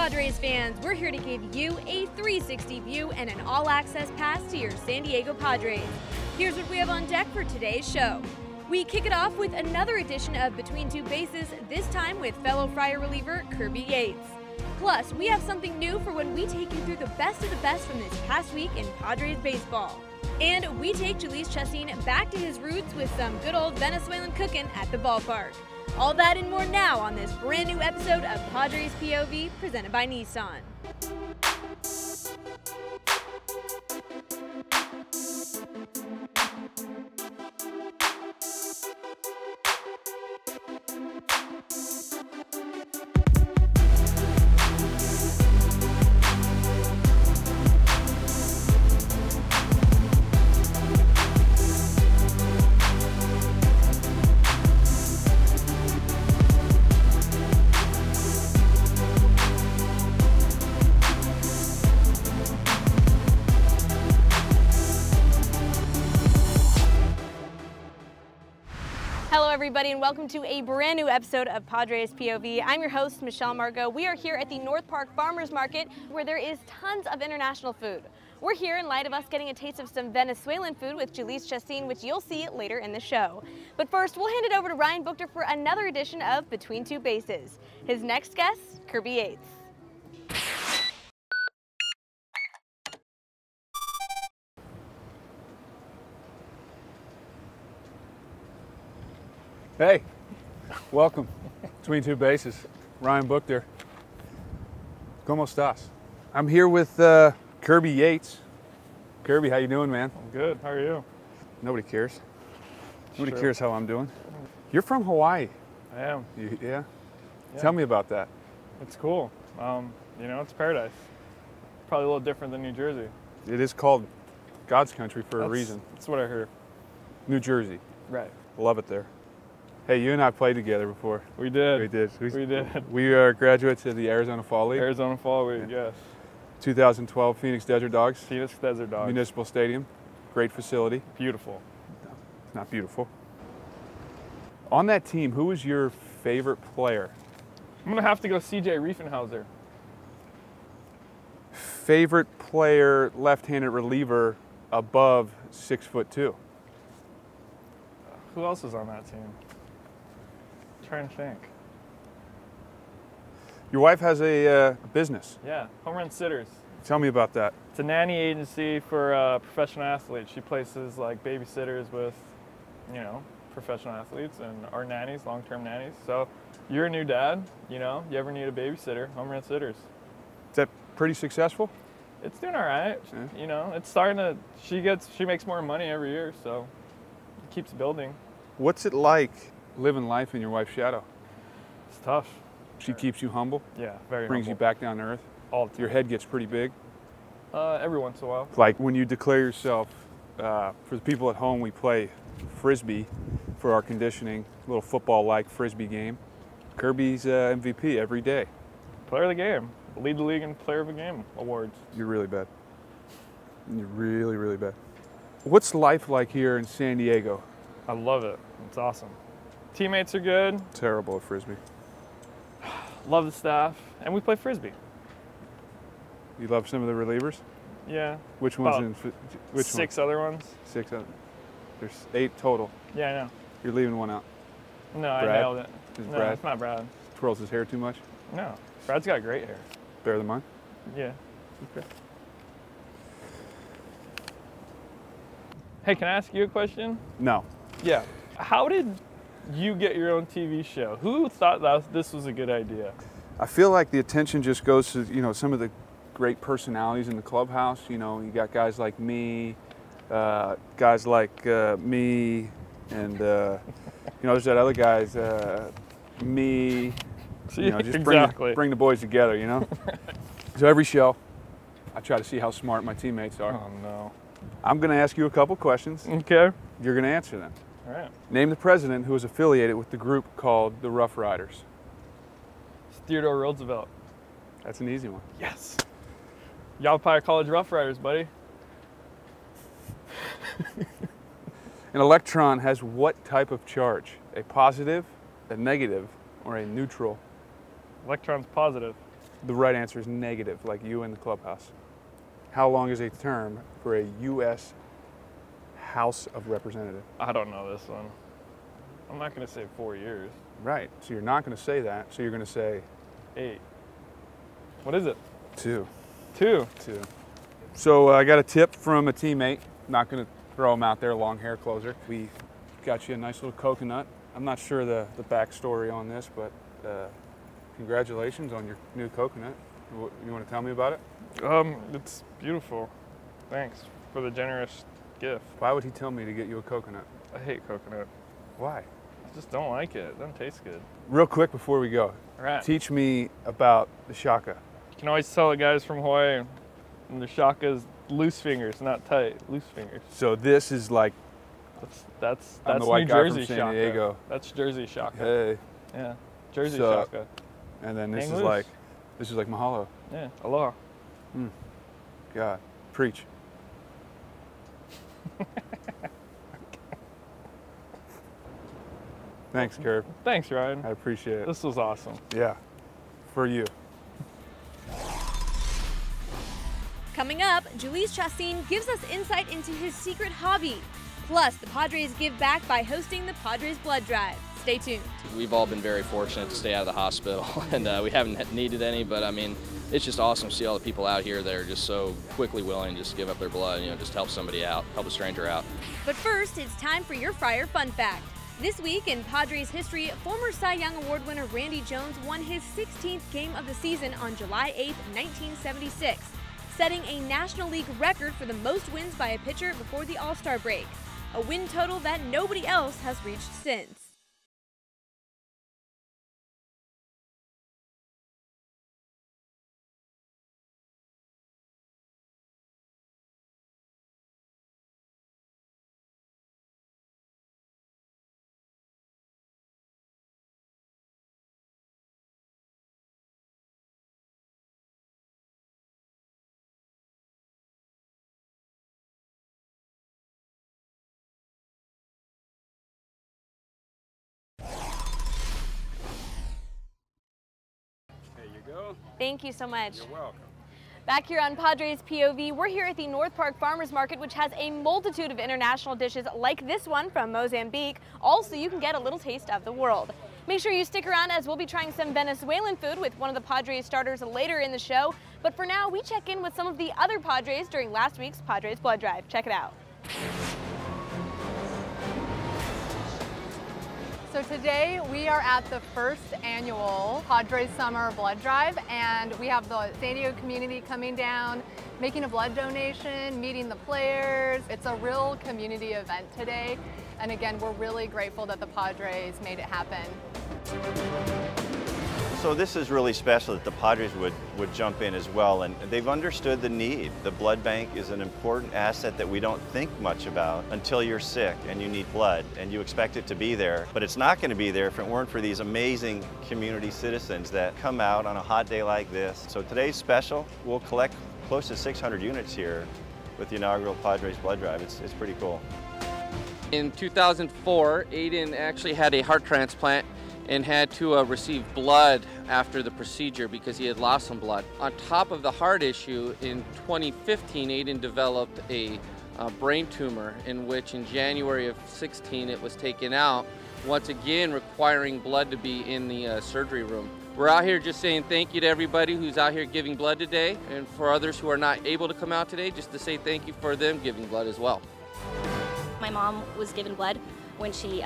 Padres fans, we're here to give you a 360 view and an all-access pass to your San Diego Padres. Here's what we have on deck for today's show. We kick it off with another edition of Between Two Bases, this time with fellow Friar reliever Kirby Yates. Plus, we have something new for when we take you through the best of the best from this past week in Padres baseball. And we take Jhoulys Chacín back to his roots with some good old Venezuelan cooking at the ballpark. All that and more now on this brand new episode of Padres POV presented by Nissan. Hello everybody and welcome to a brand new episode of Padres POV. I'm your host, Michelle Margot. We are here at the North Park Farmers Market where there is tons of international food. We're here in light of us getting a taste of some Venezuelan food with Jhoulys Chacín, which you'll see later in the show. But first, we'll hand it over to Ryan Buchter for another edition of Between Two Bases. His next guest, Kirby Yates. Hey, welcome. Between Two Bases. Ryan Buchter. ¿Cómo estás? I'm here with Kirby Yates. Kirby, how you doing, man? I'm good. How are you? Nobody cares. Nobody cares how I'm doing. You're from Hawaii. I am. Yeah? Tell me about that. It's cool. You know, it's paradise. Probably a little different than New Jersey. It is called God's country for a reason. That's what I heard. New Jersey. Right. Love it there. Hey, you and I played together before. We did. We did. We did. We are graduates of the Arizona Fall League. Arizona Fall League, yes. 2012 Phoenix Desert Dogs. Phoenix Desert Dogs. Municipal Stadium. Great facility. Beautiful. It's not beautiful. On that team, who was your favorite player? I'm going to have to go CJ Riefenhauser. Favorite player, left-handed reliever above 6'2"? Who else is on that team? I'm trying to think. Your wife has a business. Yeah, Home Run Sitters. Tell me about that. It's a nanny agency for professional athletes. She places like babysitters with, you know, professional athletes and our nannies, long-term nannies. So you're a new dad, you know, you ever need a babysitter, Home Run Sitters. Is that pretty successful? It's doing all right. Yeah. You know, it's starting to, she makes more money every year, so it keeps building. What's it like living life in your wife's shadow? It's tough. She keeps you humble? Yeah, very Brings humble. you back down to earth? All the time. Your head gets pretty big? Every once in a while. Like when you declare yourself, for the people at home, we play Frisbee for our conditioning, a little football-like Frisbee game. Kirby's MVP every day. Player of the game. Lead the league in Player of the Game awards. You're really bad. You're really, really bad. What's life like here in San Diego? I love it. It's awesome. Teammates are good. Terrible at Frisbee. Love the staff. And we play Frisbee. You love some of the relievers? Yeah. Which ones? About Which six one? other ones. 6 other. There's 8 total. Yeah, I know. You're leaving one out. No, Brad? I nailed it. Is No, Brad? it's not Brad. Twirls his hair too much? No. Brad's got great hair. Better than mine? Yeah. Okay. Hey, can I ask you a question? No. Yeah. How did you get your own TV show? Who thought that this was a good idea? I feel like the attention just goes to, you know, some of the great personalities in the clubhouse. You know, you got guys like me, me, and, you know, there's that other guys, me. You know, just exactly. bring the boys together, you know? So every show, I try to see how smart my teammates are. Oh, no. I'm going to ask you a couple questions. Okay. You're going to answer them. All right. Name the president who is affiliated with the group called the Rough Riders. It's Theodore Roosevelt. That's an easy one. Yes. Yavapai College Rough Riders, buddy. An electron has what type of charge? A positive, a negative, or a neutral? Electron's positive. The right answer is negative, like you in the clubhouse. How long is a term for a U.S. House of Representatives? I don't know this one. I'm not going to say 4 years. Right, so you're not going to say that, so you're going to say 8. What is it? 2. 2. 2. So I got a tip from a teammate. Not going to throw him out there, long hair closer. We got you a nice little coconut. I'm not sure the backstory on this, but congratulations on your new coconut. You want to tell me about it? It's beautiful. Thanks for the generous gift. Why would he tell me to get you a coconut? I hate coconut. Why? I just don't like it. It doesn't taste good. Real quick before we go, Right. teach me about the shaka. You can always tell the guys from Hawaii, and the shaka's loose fingers, not tight. Loose fingers. So this is like That's I'm the New white guy from Jersey San shaka. Diego. That's Jersey shaka. hey, Yeah, Jersey So- shaka. and then this Hang is loose. like mahalo. Yeah, aloha. God, preach. Thanks, Curb. Thanks, Ryan. I appreciate it. This was awesome. Yeah, for you. Coming up, Julius Chastain gives us insight into his secret hobby. Plus, the Padres give back by hosting the Padres Blood Drive. Stay tuned. We've all been very fortunate to stay out of the hospital, and we haven't needed any, but I mean, it's just awesome to see all the people out here that are just so quickly willing to just give up their blood, just help somebody out, help a stranger out. But first, it's time for your Friar Fun Fact. This week in Padres history, former Cy Young Award winner Randy Jones won his 16th game of the season on July 8, 1976, setting a National League record for the most wins by a pitcher before the All-Star break, a win total that nobody else has reached since. Thank you so much. You're welcome. Back here on Padres POV, we're here at the North Park Farmers Market, which has a multitude of international dishes like this one from Mozambique. Also, you can get a little taste of the world. Make sure you stick around as we'll be trying some Venezuelan food with one of the Padres starters later in the show. But for now, we check in with some of the other Padres during last week's Padres Blood Drive. Check it out. So today we are at the first annual Padres Summer Blood Drive, and we have the San Diego community coming down, making a blood donation, meeting the players. It's a real community event today. And again, we're really grateful that the Padres made it happen. So this is really special that the Padres would jump in as well, and they've understood the need. The blood bank is an important asset that we don't think much about until you're sick and you need blood and you expect it to be there, but it's not going to be there if it weren't for these amazing community citizens that come out on a hot day like this. So today's special. We'll collect close to 600 units here with the inaugural Padres Blood Drive. It's pretty cool. In 2004, Aiden actually had a heart transplant and had to receive blood after the procedure because he had lost some blood. On top of the heart issue, in 2015, Aiden developed a brain tumor in which in January of 16 it was taken out, once again requiring blood to be in the surgery room. We're out here just saying thank you to everybody who's out here giving blood today, and for others who are not able to come out today, just to say thank you for them giving blood as well. My mom was given blood when she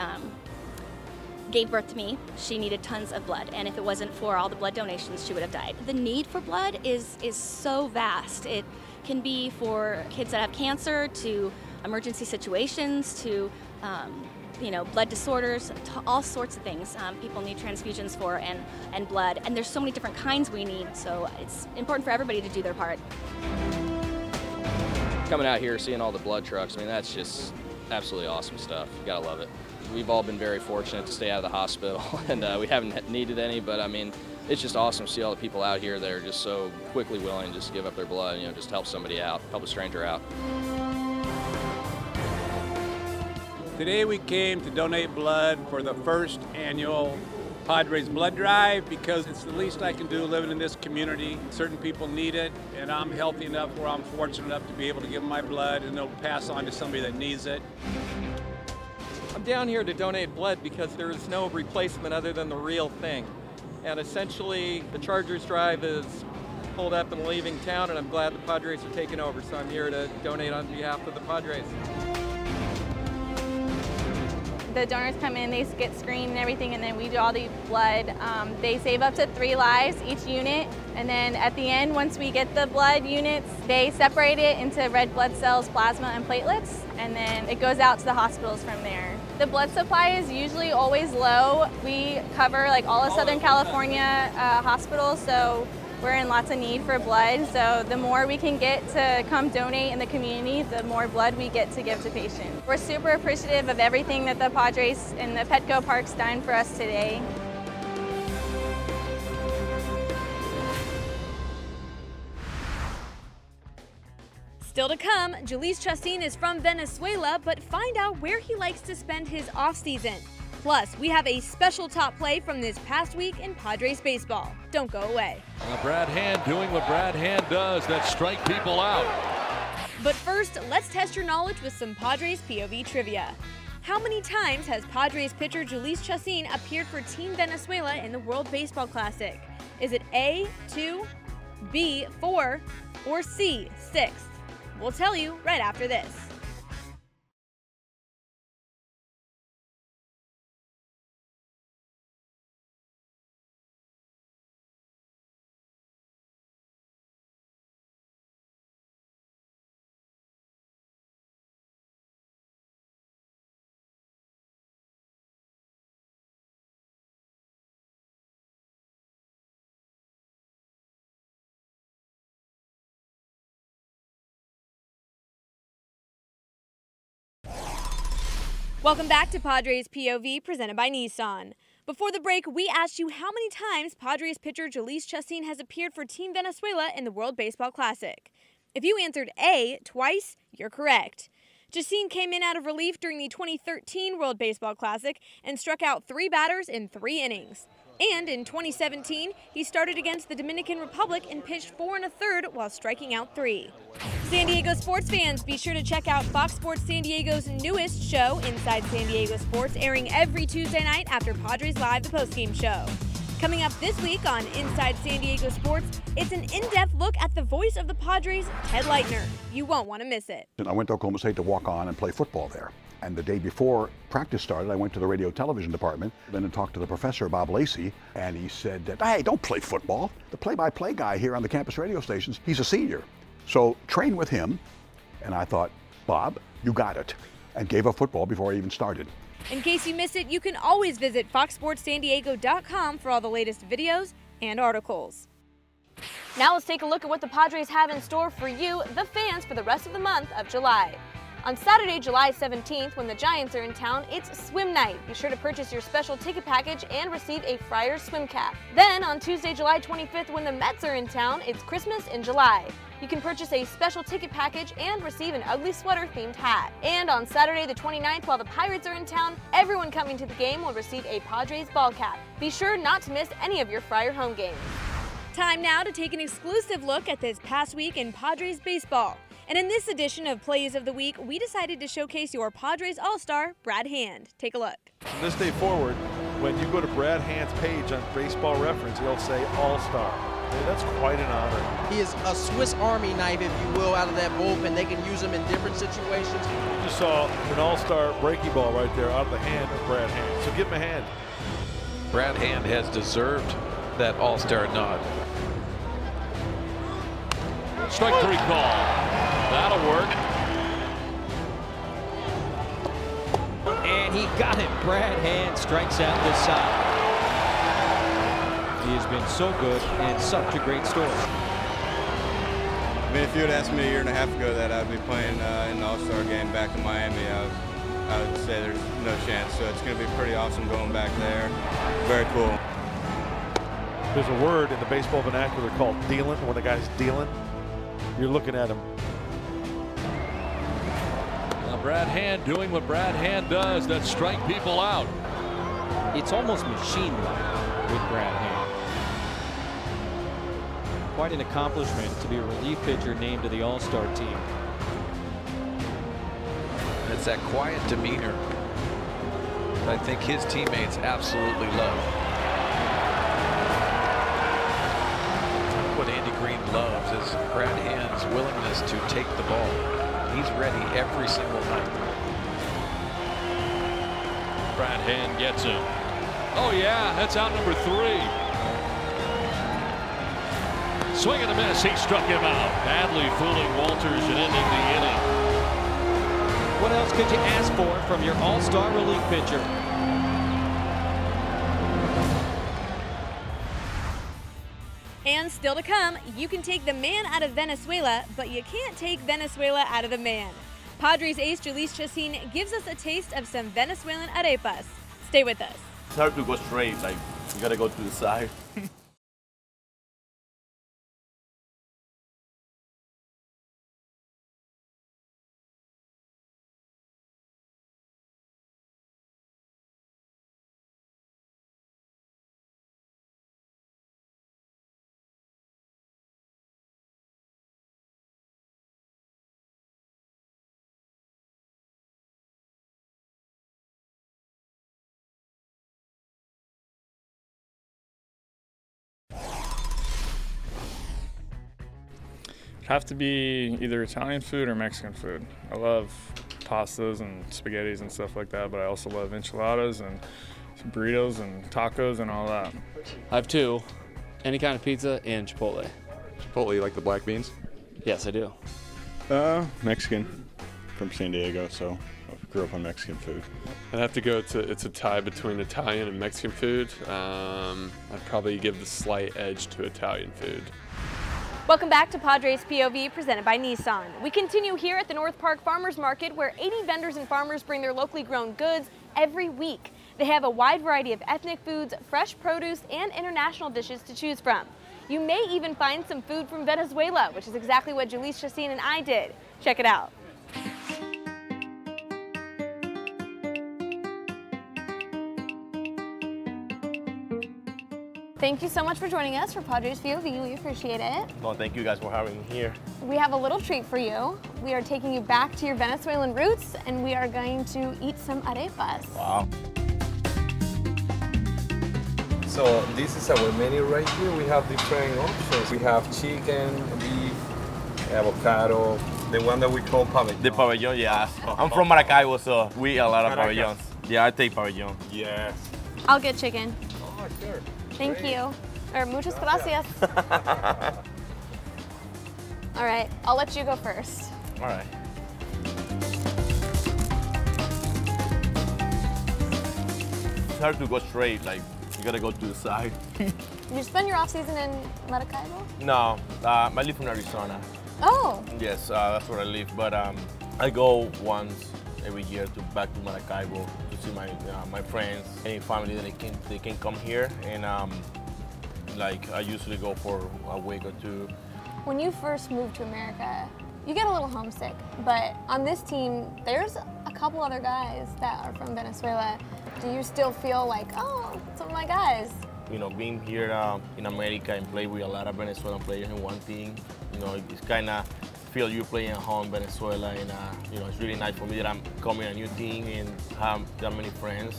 gave birth to me. She needed tons of blood, and if it wasn't for all the blood donations, she would have died. The need for blood is so vast. It can be for kids that have cancer, to emergency situations, to blood disorders, to all sorts of things people need transfusions for, and blood. And there's so many different kinds we need, so it's important for everybody to do their part. Coming out here, seeing all the blood trucks, I mean, that's just absolutely awesome stuff. You gotta love it. We've all been very fortunate to stay out of the hospital, and we haven't needed any, but I mean, it's just awesome to see all the people out here that are just so quickly willing to just give up their blood, just help somebody out, help a stranger out. Today we came to donate blood for the first annual Padres blood drive because it's the least I can do living in this community. Certain people need it, and I'm healthy enough where I'm fortunate enough to be able to give my blood, and it'll pass on to somebody that needs it. I'm down here to donate blood because there is no replacement other than the real thing. And essentially, the Chargers drive is pulled up and leaving town, and I'm glad the Padres are taking over, so I'm here to donate on behalf of the Padres. The donors come in, they get screened and everything, and then we do all the blood. They save up to 3 lives each unit, and then at the end, once we get the blood units, they separate it into red blood cells, plasma, and platelets, and then it goes out to the hospitals from there. The blood supply is usually always low. We cover like all of Southern California hospitals, so we're in lots of need for blood, so the more we can get to come donate in the community, the more blood we get to give to patients. We're super appreciative of everything that the Padres and the Petco Park's done for us today. Still to come, Jhoulys Chacín is from Venezuela, but find out where he likes to spend his off-season. Plus, we have a special top play from this past week in Padres baseball. Don't go away. Brad Hand doing what Brad Hand does, that's strike people out. But first, let's test your knowledge with some Padres POV trivia. How many times has Padres pitcher Jhoulys Chacín appeared for Team Venezuela in the World Baseball Classic? Is it A, 2, B, 4, or C, 6? We'll tell you right after this. Welcome back to Padres POV presented by Nissan. Before the break, we asked you how many times Padres pitcher Jhoulys Chacín has appeared for Team Venezuela in the World Baseball Classic. If you answered A, twice, you're correct. Chacín came in out of relief during the 2013 World Baseball Classic and struck out 3 batters in 3 innings. And in 2017, he started against the Dominican Republic and pitched 4 1/3 while striking out 3. San Diego sports fans, be sure to check out Fox Sports San Diego's newest show, Inside San Diego Sports, airing every Tuesday night after Padres Live, the postgame show. Coming up this week on Inside San Diego Sports, it's an in-depth look at the voice of the Padres, Ted Leitner. You won't want to miss it. I went to Oklahoma State to walk on and play football there. And the day before practice started, I went to the radio television department, then I talked to the professor, Bob Lacey, and he said that, hey, don't play football. The play-by-play guy here on the campus radio stations, he's a senior. So train with him. And I thought, Bob, you got it. And gave up football before I even started. In case you missed it, you can always visit foxsportssandiego.com for all the latest videos and articles. Now let's take a look at what the Padres have in store for you, the fans, for the rest of the month of July. On Saturday, July 17th, when the Giants are in town, it's swim night. Be sure to purchase your special ticket package and receive a Friars swim cap. Then on Tuesday, July 25th, when the Mets are in town, it's Christmas in July. You can purchase a special ticket package and receive an ugly sweater themed hat. And on Saturday the 29th, while the Pirates are in town, everyone coming to the game will receive a Padres ball cap. Be sure not to miss any of your Friar home games. Time now to take an exclusive look at this past week in Padres baseball. And in this edition of Plays of the Week, we decided to showcase your Padres All-Star, Brad Hand. Take a look. From this day forward, when you go to Brad Hand's page on Baseball Reference, he'll say All-Star. Hey, that's quite an honor. He is a Swiss Army knife, if you will, out of that bullpen. They can use him in different situations. You just saw an all-star breaking ball right there out of the hand of Brad Hand. So give him a hand. Brad Hand has deserved that all-star nod. Strike 3 call. That'll work. And he got it. Brad Hand strikes out this side. He has been so good and such a great story. I mean, if you had asked me a year and a half ago that I'd be playing in the All-Star game back in Miami, I would say there's no chance. So it's going to be pretty awesome going back there. Very cool. There's a word in the baseball vernacular called dealing. When the guy's dealing, you're looking at him. Brad Hand doing what Brad Hand does, that's strike people out. It's almost machine-like. with Brad Hand. Quite an accomplishment to be a relief pitcher named to the All-Star team. And it's that quiet demeanor that I think his teammates absolutely love. What Andy Green loves is Brad Hand's willingness to take the ball. He's ready every single night. Brad Hand gets him. Oh yeah, that's out number 3. Swing and a miss. He struck him out. Badly fooling Walters and ending the inning. What else could you ask for from your all-star relief pitcher? And still to come, you can take the man out of Venezuela, but you can't take Venezuela out of the man. Padres ace Jhoulys Chacín gives us a taste of some Venezuelan arepas. Stay with us. It's hard to go straight, like you gotta go to the side. Have to be either Italian food or Mexican food. I love pastas and spaghettis and stuff like that, but I also love enchiladas and burritos and tacos and all that. I have 2, any kind of pizza and Chipotle. Chipotle, you like the black beans? Yes, I do. Mexican, from San Diego, so I grew up on Mexican food. I'd have to go to, it's a tie between Italian and Mexican food. I'd probably give the slight edge to Italian food. Welcome back to Padres POV, presented by Nissan. We continue here at the North Park Farmers Market, where 80 vendors and farmers bring their locally grown goods every week. They have a wide variety of ethnic foods, fresh produce, and international dishes to choose from. You may even find some food from Venezuela, which is exactly what Jhoulys Chacín and I did. Check it out. Thank you so much for joining us for Padres POV. We appreciate it. No, thank you guys for having me here. We have a little treat for you. We are taking you back to your Venezuelan roots, and we are going to eat some arepas. Wow. So this is our menu right here. We have different options. We have chicken, beef, avocado, the one that we call pabellon. The pabellon, yeah. I'm from Maracaibo, so we eat a lot of pabellons. Yeah, I take pabellon. Yes. I'll get chicken. Oh, sure. Thank you. Or muchas gracias. All right, I'll let you go first. All right. It's hard to go straight, like you gotta go to the side. You spend your off season in Maracaibo? No, I live in Arizona. Oh. Yes, that's where I live, but I go once every year back to Maracaibo to see my friends, any family that they can come here, and like I usually go for a week or 2. When you first moved to America, you get a little homesick, but on this team, there's a couple other guys that are from Venezuela. Do you still feel like, oh, some of my guys? You know, being here in America and play with a lot of Venezuelan players in one team, you know, it's kind of feel you playing at home in Venezuela, and you know, it's really nice for me that I'm coming a new team and have that many friends.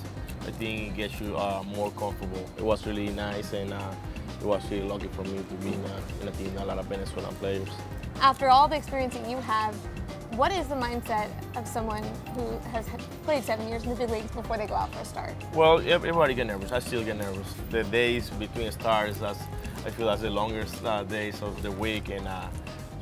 I think it gets you more comfortable. It was really nice, and it was really lucky for me to be in a team with a lot of Venezuelan players. After all the experience that you have, what is the mindset of someone who has played 7 years in the big leagues before they go out for a start? Well, everybody get nervous. I still get nervous. The days between starts, I feel that's the longest days of the week, and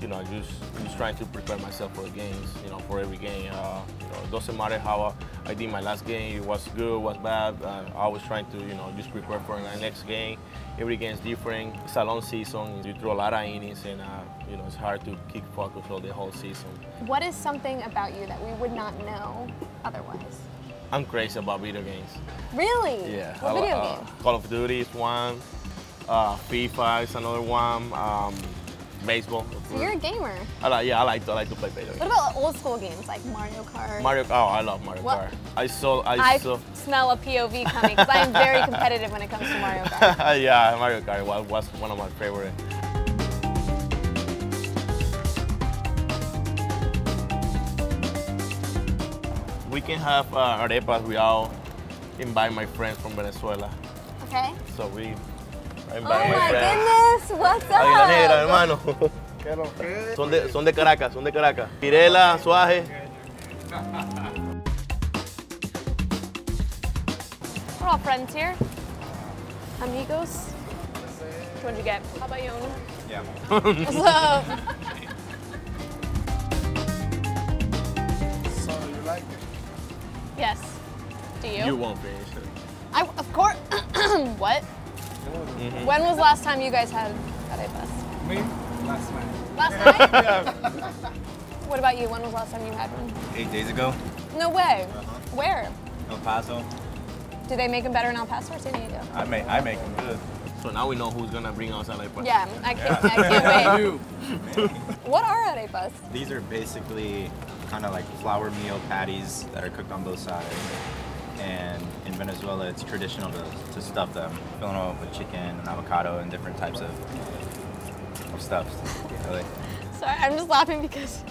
you know, just trying to prepare myself for the games, you know, for every game. You know, it doesn't matter how I did my last game, it was good, was bad. I was trying to, you know, just prepare for the next game. Every game is different. It's a long season. You throw a lot of innings, and you know, it's hard to keep focus for the whole season. What is something about you that we would not know otherwise? I'm crazy about video games. Really? Yeah. What video game? Call of Duty is one. FIFA is another one. baseball. So you're a gamer. I like to play baseball. What about old school games like Mario Kart? I love Mario Kart. I smell a POV coming because I am very competitive when it comes to Mario Kart. Yeah, Mario Kart was one of my favorite. We can have arepas. We all invite my friends from Venezuela. Okay. So we invite my goodness, what's up? Águila Negra, hermano. Son de Caracas, Pirela, Suaje. We're all friends here. Amigos. What'd you get? How about you, Ona? Yeah. What's up? So you like it? Yes. Do you? You won't finish it. Of course. What? Mm-hmm. When was the last time you guys had arepas? Me? Last night. Last night? What about you? When was the last time you had one? 8 days ago. No way. Where? El Paso. Do they make them better in El Paso or San Diego? I make them good. So now we know who's gonna bring us arepas. Yeah, I can't wait. What are arepas? These are basically kind of like flour meal patties that are cooked on both sides. And in Venezuela, it's traditional to stuff them, filling them up with chicken and avocado and different types of stuffs. Really. Sorry, I'm just laughing because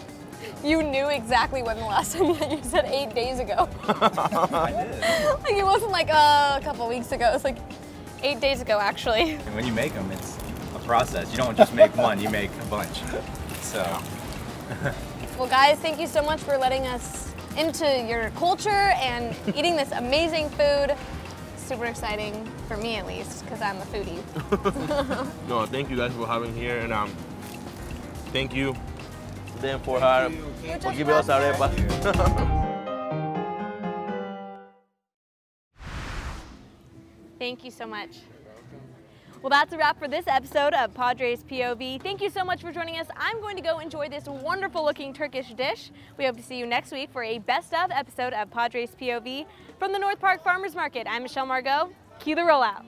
you knew exactly when the last time you said 8 days ago. I did. Like it wasn't like a couple weeks ago. It's like 8 days ago, actually. And when you make them, it's a process. You don't just make one, you make a bunch. So. Well, guys, thank you so much for letting us into your culture and eating this amazing food. Super exciting, for me at least, because I'm a foodie. No, thank you guys for having here, and thank you then for giving us arepas. Thank you so much. Well, that's a wrap for this episode of Padres POV. Thank you so much for joining us. I'm going to go enjoy this wonderful looking Turkish dish. We hope to see you next week for a best of episode of Padres POV. From the North Park Farmers Market, I'm Michelle Margot. Cue the rollout.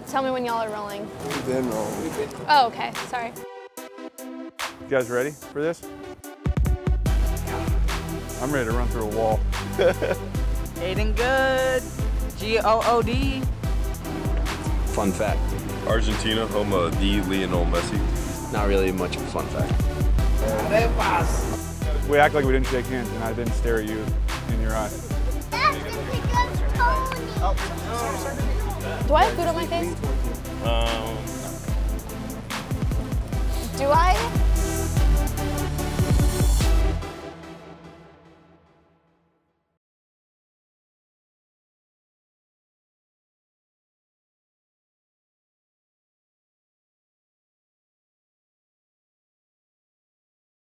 Tell me when y'all are rolling. We've been rolling. Oh, okay, sorry. You guys ready for this? I'm ready to run through a wall. Eating good. G-O-O-D. Fun fact. Argentina, home of the Lionel Messi. Not really much of a fun fact. We act like we didn't shake hands and I didn't stare at you in your eye. Do I have food on my face?